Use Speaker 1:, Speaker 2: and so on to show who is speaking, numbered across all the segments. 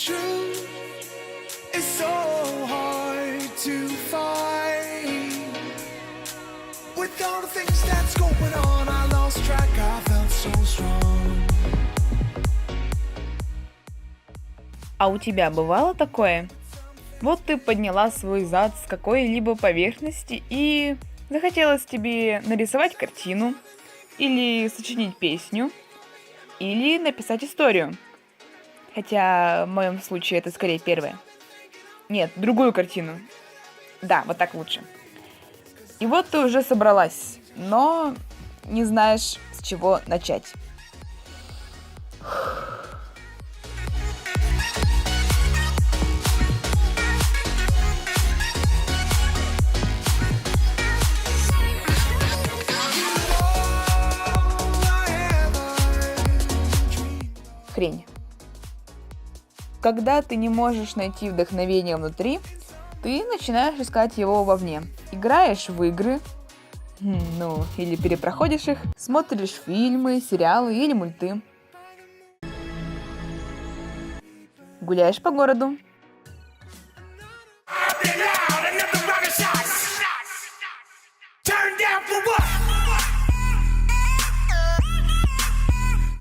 Speaker 1: Truth is so hard to find. With all the things that's going on, I lost track, I felt so strong.
Speaker 2: А у тебя бывало такое? Вот ты подняла свой зад с какой-либо поверхности и захотелось тебе нарисовать картину, или сочинить песню, или написать историю. Хотя в моем случае это скорее первое. Нет, другую картину. Да, вот так лучше. И вот ты уже собралась, но не знаешь, с чего начать. Хрень. Когда ты не можешь найти вдохновение внутри, ты начинаешь искать его вовне. Играешь в игры, или перепроходишь их, смотришь фильмы, сериалы или мульты. Гуляешь по городу.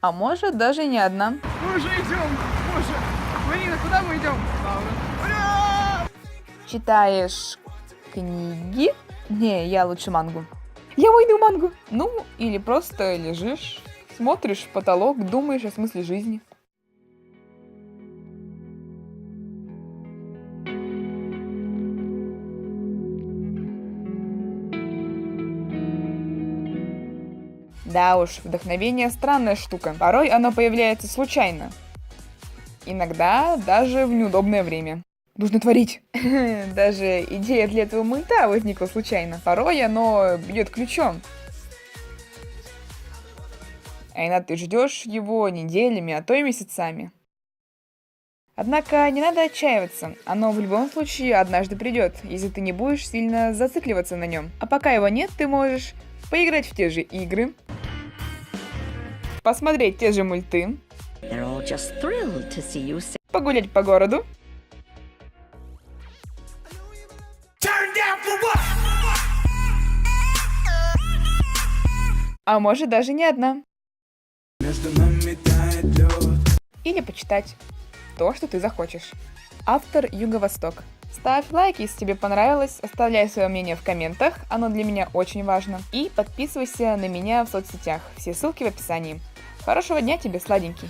Speaker 2: А может даже не одна.
Speaker 3: Мы уже идем, боже. Марина, куда мы идем?
Speaker 2: Читаешь книги? Не, я лучше мангу. Я уйду мангу. Ну, или просто лежишь, смотришь в потолок, думаешь о смысле жизни. Да уж, вдохновение странная штука. Порой оно появляется случайно. Иногда даже в неудобное время. Нужно творить. Даже идея для этого мульта возникла случайно. Порой оно бьет ключом. А иногда ты ждешь его неделями, а то и месяцами. Однако не надо отчаиваться. Оно в любом случае однажды придет, если ты не будешь сильно зацикливаться на нем. А пока его нет, ты можешь поиграть в те же игры, посмотреть те же мульты, погулять по городу, а может даже не одна. Или почитать то, что ты захочешь. Автор Юго-Восток. Ставь лайк, если тебе понравилось, оставляй свое мнение в комментах, оно для меня очень важно. И подписывайся на меня в соцсетях, все ссылки в описании. Хорошего дня тебе, сладенький!